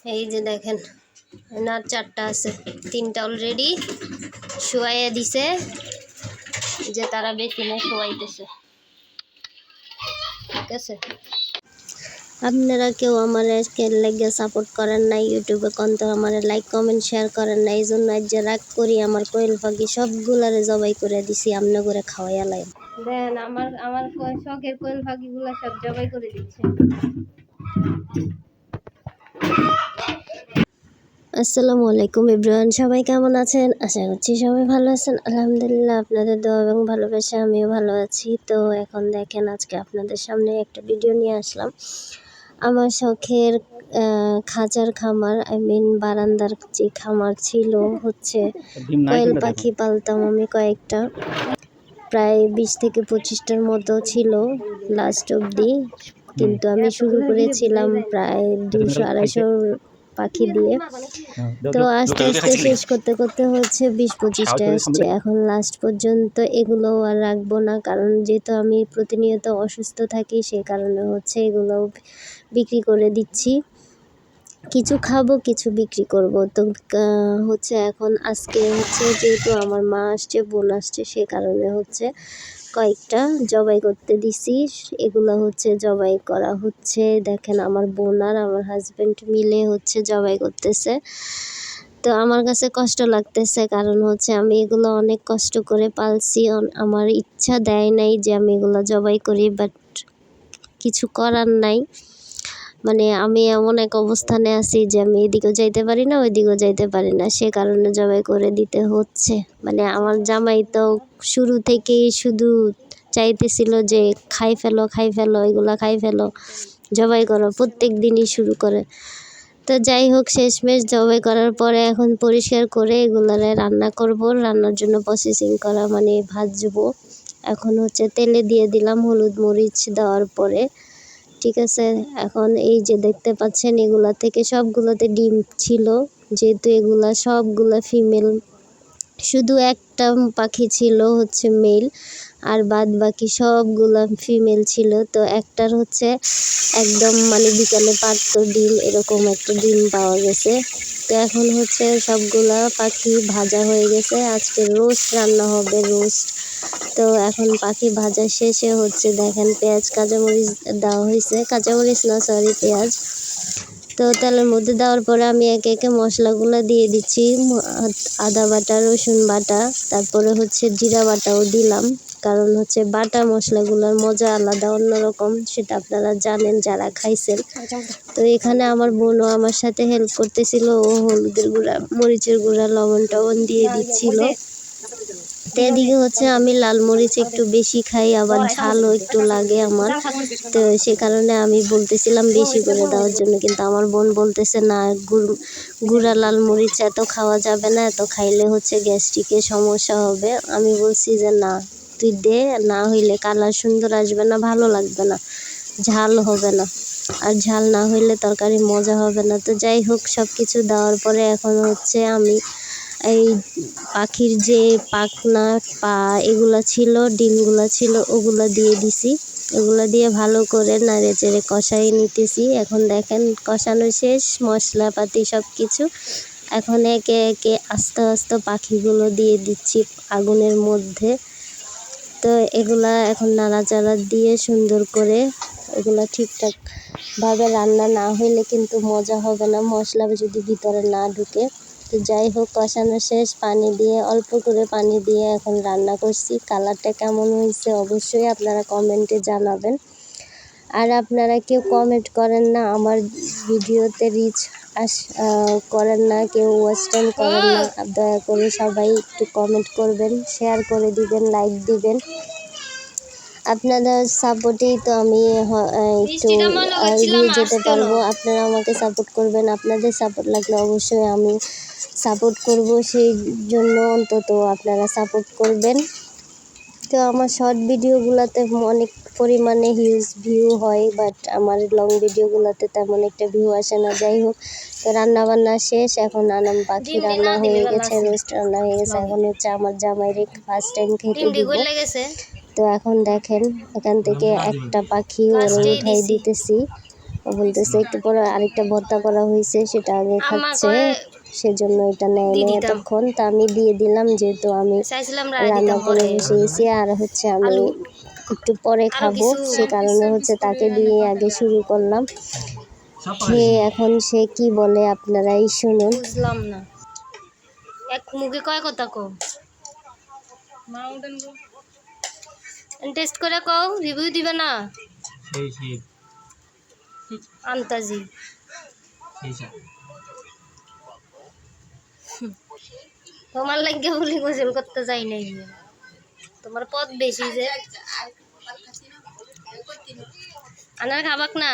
এই যে দেখেন আর 4টা আছে, 3টা অলরেডি শোয়াইয়া দিছে, যে তারা বেসিনে শোয়াইতেছে। ঠিক আছে, আপনারা কেউ আমার লাগে সাপোর্ট করেন না, ইউটিউবে কন্ত আমার লাইক কমেন্ট শেয়ার করেন না, এই জন্য আজ যে রাগ করি আমার কোয়েল পাখি সবগুলারে জবাই করে দিছি, আমনে করে খাওয়াইয়া লাই দেন। আমার শখের কোয়েল পাখিগুলা সব জবাই করে দিচ্ছে। আসসালামু আলাইকুম এভরিওয়ান, সবাই কেমন আছেন? আশা করছি সবাই ভালো আছেন। আলহামদুলিল্লাহ, আপনাদের দোয়া এবং ভালোবাসা আমিও ভালো আছি। তো এখন দেখেন, আজকে আপনাদের সামনে একটা ভিডিও নিয়ে আসলাম। আমার শখের খাঁচার খামার, বারান্দার যে খামার ছিল, হচ্ছে কোয়েল পাখি পালতাম আমি কয়েকটা, প্রায় 20 থেকে 25টার মতো ছিল লাস্ট অবধি। কিন্তু আমি শুরু করেছিলাম প্রায় 200-250 পাখি দিয়ে। তো আস্তে আস্তে শেষ করতে করতে হচ্ছে 20-25টা আসছে। এখন লাস্ট পর্যন্ত এগুলো আর রাখবো না, কারণ যেহেতু আমি প্রতিনিয়ত অসুস্থ থাকি, সেই কারণে হচ্ছে এগুলো বিক্রি করে দিচ্ছি। কিছু খাবো, কিছু বিক্রি করব। তো হচ্ছে এখন আজকে হচ্ছে যেহেতু আমার মা আসছে, বোন আসছে, সে কারণে হচ্ছে কয়েকটা জবাই করতে দিছি। এগুলো হচ্ছে জবাই করা হচ্ছে, দেখেন আমার বোন আর আমার হাজবেন্ড মিলে হচ্ছে জবাই করতেছে। তো আমার কাছে কষ্ট লাগতেছে, কারণ হচ্ছে আমি এগুলো অনেক কষ্ট করে পালছি। আমার ইচ্ছা দেয় নাই যে আমি এগুলো জবাই করি, বাট কিছু করার নাই। মানে আমি এমন এক অবস্থানে আছি যে আমি এদিকেও যাইতে পারি না, ওইদিকেও যাইতে পারি না, সে কারণে জবাই করে দিতে হচ্ছে। মানে আমার জামাই তো শুরু থেকেই শুধু চাইতেছিল যে খাই ফেলো, এগুলা খাই ফেলো, জবাই করো, প্রত্যেক দিনই শুরু করে। তো যাই হোক, শেষমেশ জবাই করার পরে এখন পরিষ্কার করে এগুলারে রান্না করব। রান্নার জন্য প্রসেসিং করা মানে ভাজবো। এখন হচ্ছে তেলে দিয়ে দিলাম হলুদ মরিচ দেওয়ার পরে। ঠিক আছে, এখন এই যে দেখতে পাচ্ছেন, এগুলা থেকে সবগুলোতে ডিম ছিল, যেহেতু এগুলা সবগুলা ফিমেল, শুধু একটা পাখি ছিল হচ্ছে মেল, আর বাদ বাকি সবগুলা ফিমেল ছিল। তো একটার হচ্ছে একদম মানে বিকালে পারতো ডিম, এরকম একটা ডিম পাওয়া গেছে। তো এখন হচ্ছে সবগুলা পাখি ভাজা হয়ে গেছে, আজকে রোস্ট রান্না হবে, রোস্ট। তো এখন পাখি ভাজা শেষে হচ্ছে দেখেন পেঁয়াজ কাঁচামরিচ দেওয়া হয়েছে, কাঁচামরিচ না সরি পেঁয়াজ। তো তেলের মধ্যে দেওয়ার পরে আমি একে একে মশলাগুলো দিয়ে দিচ্ছি, আদা বাটা, রসুন বাটা, তারপরে হচ্ছে জিরা বাটাও দিলাম, কারণ হচ্ছে বাটা মশলাগুলোর মজা আলাদা, অন্যরকম, সেটা আপনারা জানেন যারা খাইছেন। তো এখানে আমার বোনও আমার সাথে হেল্প করতেছিল, ও হলুদের গুঁড়া, মরিচের গুঁড়া, লবণ টবণ দিয়ে দিচ্ছিল। তো এদিকে হচ্ছে আমি লাল মরিচ একটু বেশি খাই, আবার ঝালও একটু লাগে আমার, তো সে কারণে আমি বলতেছিলাম বেশি করে দেওয়ার জন্য, কিন্তু আমার বোন বলতেছে না, গুঁড়া লাল মরিচ এত খাওয়া যাবে না, এত খাইলে হচ্ছে গ্যাস্ট্রিকের সমস্যা হবে। আমি বলছি যে না, তুই দে, না হইলে কালার সুন্দর আসবে না, ভালো লাগবে না, ঝাল হবে না, আর ঝাল না হইলে তরকারি মজা হবে না। তো যাই হোক, সব কিছু দেওয়ার পরে এখন হচ্ছে আমি এই পাখির যে পাখনা, পা, এগুলা ছিল, ডিমগুলা ছিল, ওগুলা দিয়ে দিছি। ওগুলা দিয়ে ভালো করে নাড়ে চেড়ে কষাই নিতেছি। এখন দেখেন কষানো শেষ, মশলাপাতি সব কিছু। এখন একে একে আস্তে আস্তে পাখিগুলো দিয়ে দিচ্ছি আগুনের মধ্যে। তো এগুলা এখন নাড়াচাড়া দিয়ে সুন্দর করে, এগুলা ঠিকঠাকভাবে রান্না না হইলে কিন্তু মজা হবে না, মশলা যদি ভিতরে না ঢুকে। তো যাই হোক, কষানো শেষ, পানি দিয়ে, অল্প করে পানি দিয়ে এখন রান্না করছি। কালারটা কেমন হয়েছে অবশ্যই আপনারা কমেন্টে জানাবেন। আর আপনারা কেউ কমেন্ট করেন না, আমার ভিডিওতে রিচ করেন না, কেউ ওয়াচ টাইম করেন না, দয়া করে সবাই একটু কমেন্ট করবেন, শেয়ার করে দিবেন, লাইক দিবেন। আপনাদের সাপোর্টেই তো আমি একটু এগিয়ে যেতে পারবো। আপনারা আমাকে সাপোর্ট করবেন, আপনাদের সাপোর্ট লাগলে অবশ্যই আমি সাপোর্ট করব, সেই জন্য অন্তত আপনারা সাপোর্ট করবেন। তো আমার শর্ট ভিডিওগুলোতে অনেক পরিমাণে হিউজ ভিউ হয়, বাট আমার লং ভিডিওগুলোতে তেমন একটা ভিউ আসে না। যাই হোক, তো রান্নাবান্না শেষ, এখন আনাম পাখি রান্না হয়ে গেছে, রোস্ট রান্না হয়ে গেছে, এখন হচ্ছে আমার জামাইরে ফার্স্ট টাইম খেতে দিব। তো এখন দেখেন, এখান থেকে একটা পাখি ওরে উঠাই দিতেছি, ও বলতেছে একটু পরে আরেকটা ভর্তা করা হয়েছে, সেটা আগে খাচ্ছে, সেজন্য এটা নেয় নেই এতক্ষণ। তা আমি দিয়ে দিলাম, যেহেতু আমি রান্না করে বসে গেছি আর হচ্ছে আমি একটু পরে খাবো, সে কারণে হচ্ছে তাকে দিয়ে আগে শুরু করলাম। এখন সে কি বলে আপনারাই শুনুন। বুঝলাম না, এক মুখে কয় কথা কও, টেস্ট করে কও, রিভিউ দিবে না আন্তাজি। তোমার লাগে বলি গোসল করতে যাই নাই, তোমার পথ বেশি যে আনার খাবাক না।